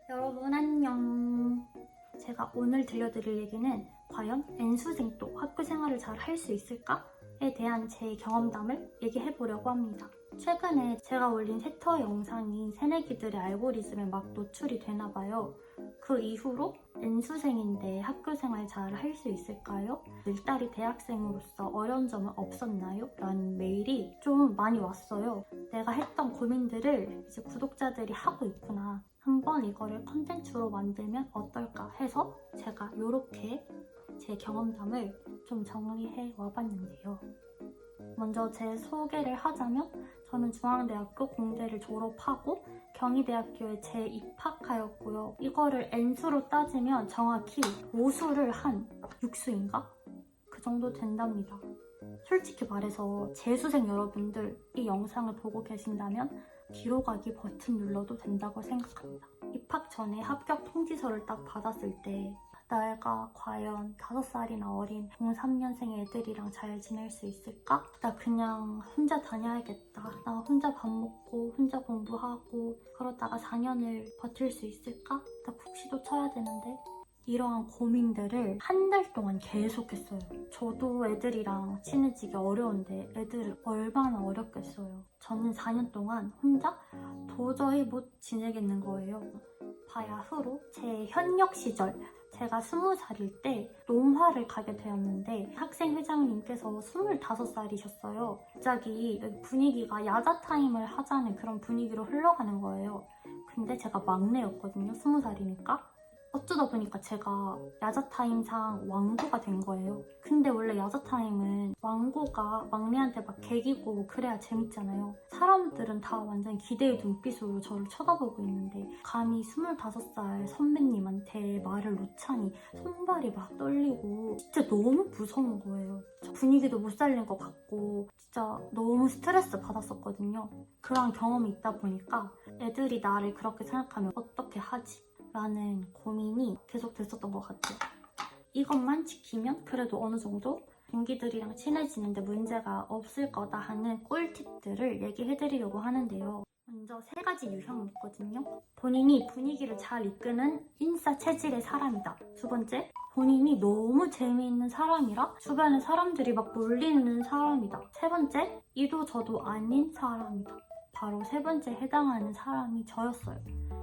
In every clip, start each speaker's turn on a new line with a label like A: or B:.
A: 여러분 안녕. 제가 오늘 들려드릴 얘기는 과연 N수생도 학교 생활을 잘 할 수 있을까에 대한 제 경험담을 얘기해보려고 합니다. 최근에 제가 올린 세터 영상이 새내기들의 알고리즘에 막 노출이 되나봐요. 그 이후로 N수생인데 학교 생활 잘 할 수 있을까요? 우리 딸이 대학생으로서 어려운 점은 없었나요? 라는 메일이 좀 많이 왔어요. 내가 했던 고민들을 이제 구독자들이 하고 있구나. 한번 이거를 컨텐츠로 만들면 어떨까 해서 제가 이렇게 제 경험담을 좀 정리해 와봤는데요. 먼저 제 소개를 하자면 저는 중앙대학교 공대를 졸업하고 경희대학교에 재입학하였고요. 이거를 N수로 따지면 정확히 5수를 한 6수인가? 그 정도 된답니다. 솔직히 말해서 재수생 여러분들 이 영상을 보고 계신다면 뒤로 가기 버튼 눌러도 된다고 생각합니다. 입학 전에 합격 통지서를 딱 받았을 때 내가 과연 5살이나 어린 03년생 애들이랑 잘 지낼 수 있을까? 나 그냥 혼자 다녀야겠다. 나 혼자 밥 먹고 혼자 공부하고 그러다가 4년을 버틸 수 있을까? 나 국시도 쳐야 되는데 이러한 고민들을 한 달 동안 계속했어요. 저도 애들이랑 친해지기 어려운데 애들은 얼마나 어렵겠어요. 저는 4년 동안 혼자 도저히 못 지내겠는 거예요. 바야흐로 제 현역 시절 제가 20살일 때 농화를 가게 되었는데 학생회장님께서 25살이셨어요. 갑자기 분위기가 야자 타임을 하자는 그런 분위기로 흘러가는 거예요. 근데 제가 막내였거든요. 20살이니까. 어쩌다 보니까 제가 야자타임상 왕고가 된 거예요. 근데 원래 야자타임은 왕고가 막내한테 막 개기고 그래야 재밌잖아요. 사람들은 다 완전 기대의 눈빛으로 저를 쳐다보고 있는데 감히 25살 선배님한테 말을 놓자니 손발이 막 떨리고 진짜 너무 무서운 거예요. 분위기도 못 살린 것 같고 진짜 너무 스트레스 받았었거든요. 그런 경험이 있다 보니까 애들이 나를 그렇게 생각하면 어떻게 하지? 라는 고민이 계속 됐었던 것 같아요. 이것만 지키면 그래도 어느 정도 동기들이랑 친해지는데 문제가 없을 거다 하는 꿀팁들을 얘기해드리려고 하는데요. 먼저 3가지 유형이 있거든요. 본인이 분위기를 잘 이끄는 인싸 체질의 사람이다. 2번째, 본인이 너무 재미있는 사람이라 주변에 사람들이 막 몰리는 사람이다. 3번째, 이도 저도 아닌 사람이다. 바로 3번째 해당하는 사람이 저였어요.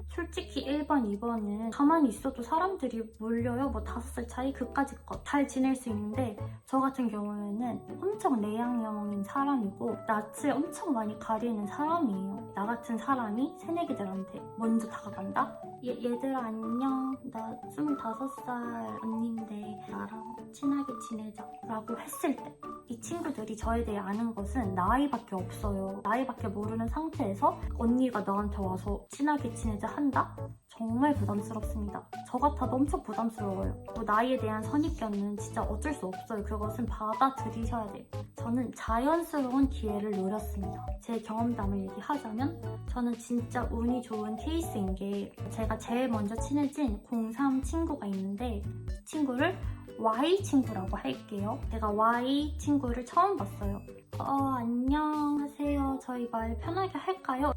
A: 솔직히 1번, 2번은 가만히 있어도 사람들이 몰려요. 뭐 5살 차이 그까짓 것 잘 지낼 수 있는데 저 같은 경우에는 엄청 내향형인 사람이고 낯을 엄청 많이 가리는 사람이에요. 나 같은 사람이 새내기들한테 먼저 다가간다? 얘들아 안녕, 나 25살 언니인데 나랑 친하게 지내자 라고 했을 때 이 친구들이 저에 대해 아는 것은 나이밖에 없어요. 나이밖에 모르는 상태에서 언니가 나한테 와서 친하게 지내자 한다? 정말 부담스럽습니다. 저 같아도 엄청 부담스러워요. 나이에 대한 선입견은 진짜 어쩔 수 없어요. 그것은 받아들이셔야 돼요. 저는 자연스러운 기회를 노렸습니다. 제 경험담을 얘기하자면 저는 진짜 운이 좋은 케이스인 게 제가 제일 먼저 친해진 03 친구가 있는데 이 친구를 Y 친구라고 할게요. 제가 Y 친구를 처음 봤어요. 안녕하세요. 저희 말 편하게 할까요?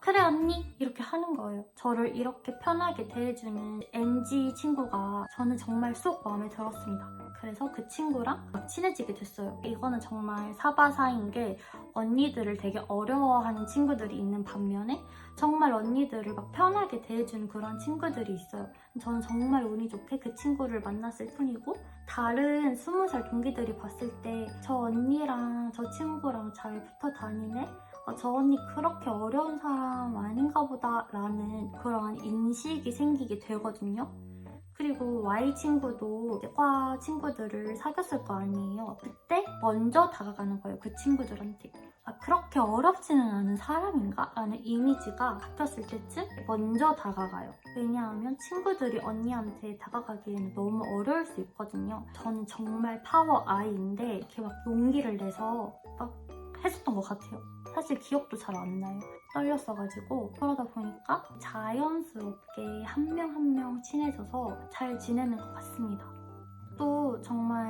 A: 그래 언니 이렇게 하는 거예요. 저를 이렇게 편하게 대해주는 NG 친구가 저는 정말 쏙 마음에 들었습니다. 그래서 그 친구랑 막 친해지게 됐어요. 이거는 정말 사바사인 게 언니들을 되게 어려워하는 친구들이 있는 반면에 정말 언니들을 막 편하게 대해주는 그런 친구들이 있어요. 저는 정말 운이 좋게 그 친구를 만났을 뿐이고 다른 20살 동기들이 봤을 때 저 언니랑 저 친구랑 잘 붙어 다니네? 저 언니 그렇게 어려운 사람 아닌가 보다 라는 그런 인식이 생기게 되거든요. 그리고 Y 친구도 과 친구들을 사귀었을 거 아니에요. 그때 먼저 다가가는 거예요. 그 친구들한테. 그렇게 어렵지는 않은 사람인가? 라는 이미지가 바뀌었을 때쯤 먼저 다가가요. 왜냐하면 친구들이 언니한테 다가가기에는 너무 어려울 수 있거든요. 저는 정말 파워 아이인데 이렇게 막 용기를 내서 막 했었던 것 같아요. 사실 기억도 잘 안 나요. 떨렸어가지고 그러다 보니까 자연스럽게 한 명 한 명 친해져서 잘 지내는 것 같습니다. 또 정말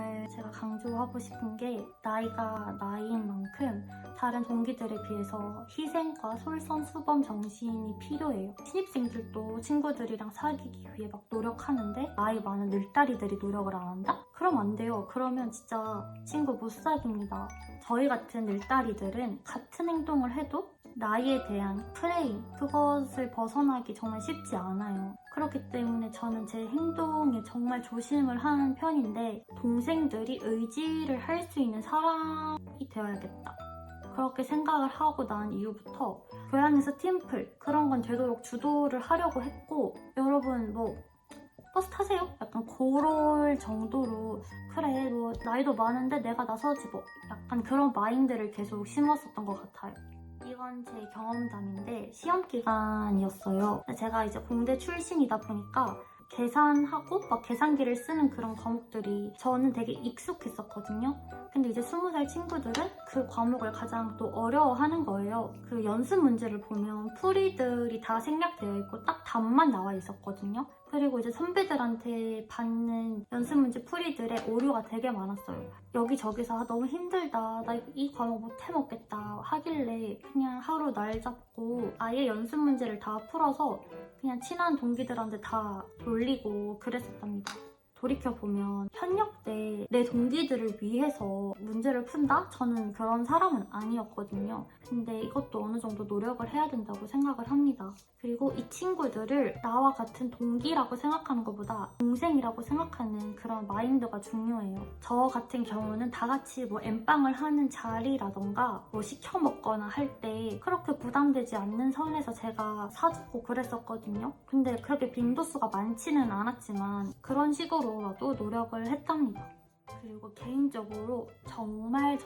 A: 강조하고 싶은 게 나이가 나이인 만큼 다른 동기들에 비해서 희생과 솔선수범 정신이 필요해요. 신입생들도 친구들이랑 사귀기 위해 막 노력하는데 나이 많은 늘다리들이 노력을 안 한다? 그럼 안 돼요. 그러면 진짜 친구 못 사귀입니다. 저희 같은 늘다리들은 같은 행동을 해도 나이에 대한 프레임, 그것을 벗어나기 정말 쉽지 않아요. 그렇기 때문에 저는 제 행동에 정말 조심을 하는 편인데 동생들이 의지를 할 수 있는 사람이 되어야겠다. 그렇게 생각을 하고 난 이후부터 교양에서 팀플 그런 건 되도록 주도를 하려고 했고 여러분 뭐 버스 타세요? 약간 그럴 정도로 그래 뭐 나이도 많은데 내가 나서지 뭐 약간 그런 마인드를 계속 심었었던 것 같아요. 이건 제 경험담인데 시험 기간이었어요. 제가 이제 공대 출신이다 보니까 계산하고 막 계산기를 쓰는 그런 과목들이 저는 되게 익숙했었거든요. 근데 이제 20살 친구들은 그 과목을 가장 또 어려워하는 거예요. 그 연습 문제를 보면 풀이들이 다 생략되어 있고 딱 답만 나와 있었거든요. 그리고 이제 선배들한테 받는 연습 문제 풀이들의 오류가 되게 많았어요. 여기저기서 너무 힘들다, 나 이 과목 못 해먹겠다 하길래 그냥 하루 날 잡고 아예 연습 문제를 다 풀어서 그냥 친한 동기들한테 다 돌리고 그랬었답니다. 돌이켜보면 현역 때 내 동기들을 위해서 문제를 푼다? 저는 그런 사람은 아니었거든요. 근데 이것도 어느 정도 노력을 해야 된다고 생각을 합니다. 그리고 이 친구들을 나와 같은 동기라고 생각하는 것보다 동생이라고 생각하는 그런 마인드가 중요해요. 저 같은 경우는 다 같이 뭐 엠빵을 하는 자리라던가 뭐 시켜 먹거나 할 때 그렇게 부담되지 않는 선에서 제가 사주고 그랬었거든요. 근데 그렇게 빈도수가 많지는 않았지만 그런 식으로라도 노력을 했답니다. 그리고 개인적으로 정말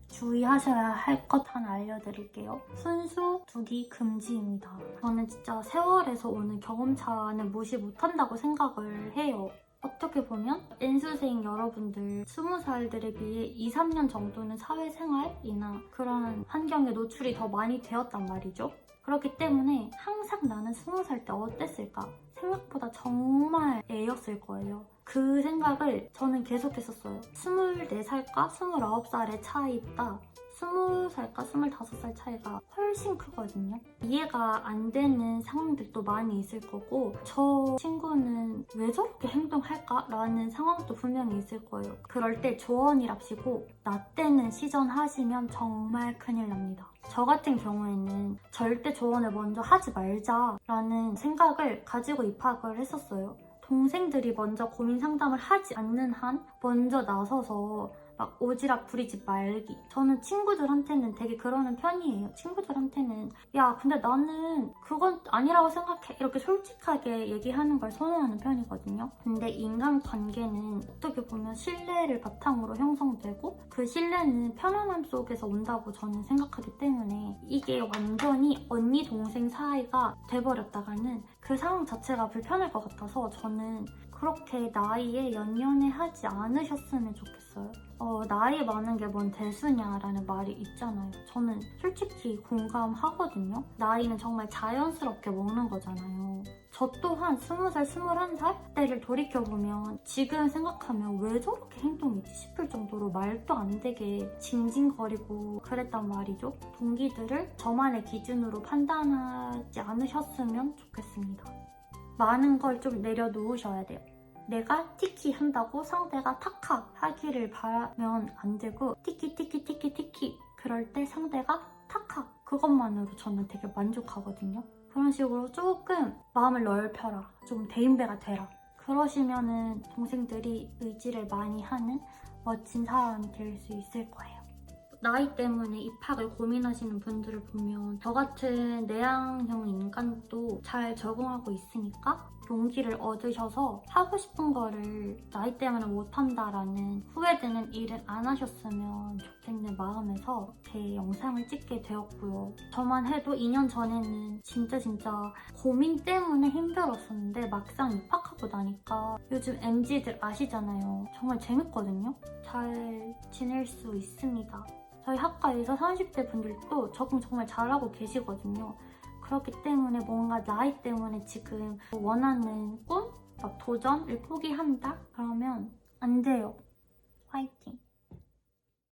A: 주의하셔야 할 것 하나 알려드릴게요. 순수 두기 금지입니다. 저는 진짜 세월에서 오는 경험차는 무시 못한다고 생각을 해요. 어떻게 보면 N수생 여러분들 20살들에 비해 2, 3년 정도는 사회생활이나 그런 환경에 노출이 더 많이 되었단 말이죠. 그렇기 때문에 항상 나는 20살 때 어땠을까? 생각보다 정말 애였을 거예요. 그 생각을 저는 계속 했었어요. 24살과 29살의 차이보다 20살과 25살 차이가 훨씬 크거든요. 이해가 안 되는 상황들도 많이 있을 거고 저 친구는 왜 저렇게 행동할까? 라는 상황도 분명히 있을 거예요. 그럴 때 조언이랍시고 나 때는 시전하시면 정말 큰일 납니다. 저 같은 경우에는 절대 조언을 먼저 하지 말자라는 생각을 가지고 입학을 했었어요. 동생들이 먼저 고민 상담을 하지 않는 한 먼저 나서서 막 오지랖 부리지 말기. 저는 친구들한테는 되게 그러는 편이에요. 친구들한테는 야 근데 나는 그건 아니라고 생각해 이렇게 솔직하게 얘기하는 걸 선호하는 편이거든요. 근데 인간관계는 어떻게 보면 신뢰를 바탕으로 형성되고 그 신뢰는 편안함 속에서 온다고 저는 생각하기 때문에 이게 완전히 언니 동생 사이가 돼버렸다가는 그 상황 자체가 불편할 것 같아서 저는 그렇게 나이에 연연해하지 않으셨으면 좋겠어요. 나이 많은 게 뭔 대수냐라는 말이 있잖아요. 저는 솔직히 공감하거든요. 나이는 정말 자연스럽게 먹는 거잖아요. 저 또한 20살, 21살 때를 돌이켜보면 지금 생각하면 왜 저렇게 행동이지 싶을 정도로 말도 안 되게 징징거리고 그랬단 말이죠. 동기들을 저만의 기준으로 판단하지 않으셨으면 좋겠습니다. 많은 걸 좀 내려놓으셔야 돼요. 내가 티키 한다고 상대가 타카 하기를 바라면 안 되고 티키 그럴 때 상대가 타카 그것만으로 저는 되게 만족하거든요. 그런 식으로 조금 마음을 넓혀라. 좀 대인배가 되라. 그러시면은 동생들이 의지를 많이 하는 멋진 사람이 될 수 있을 거예요. 나이 때문에 입학을 고민하시는 분들을 보면 저 같은 내향형 인간도 잘 적응하고 있으니까 용기를 얻으셔서 하고 싶은 거를 나이 때문에 못한다라는 후회되는 일은 안 하셨으면 좋겠는 마음에서 제 영상을 찍게 되었고요. 저만 해도 2년 전에는 진짜 고민 때문에 힘들었었는데 막상 입학하고 나니까 요즘 MZ들 아시잖아요. 정말 재밌거든요. 잘 지낼 수 있습니다. 저희 학과에서 30대 분들도 적응 정말 잘하고 계시거든요. 그렇기 때문에 뭔가 나이 때문에 지금 원하는 꿈, 막 도전을 포기한다? 그러면 안 돼요. 화이팅!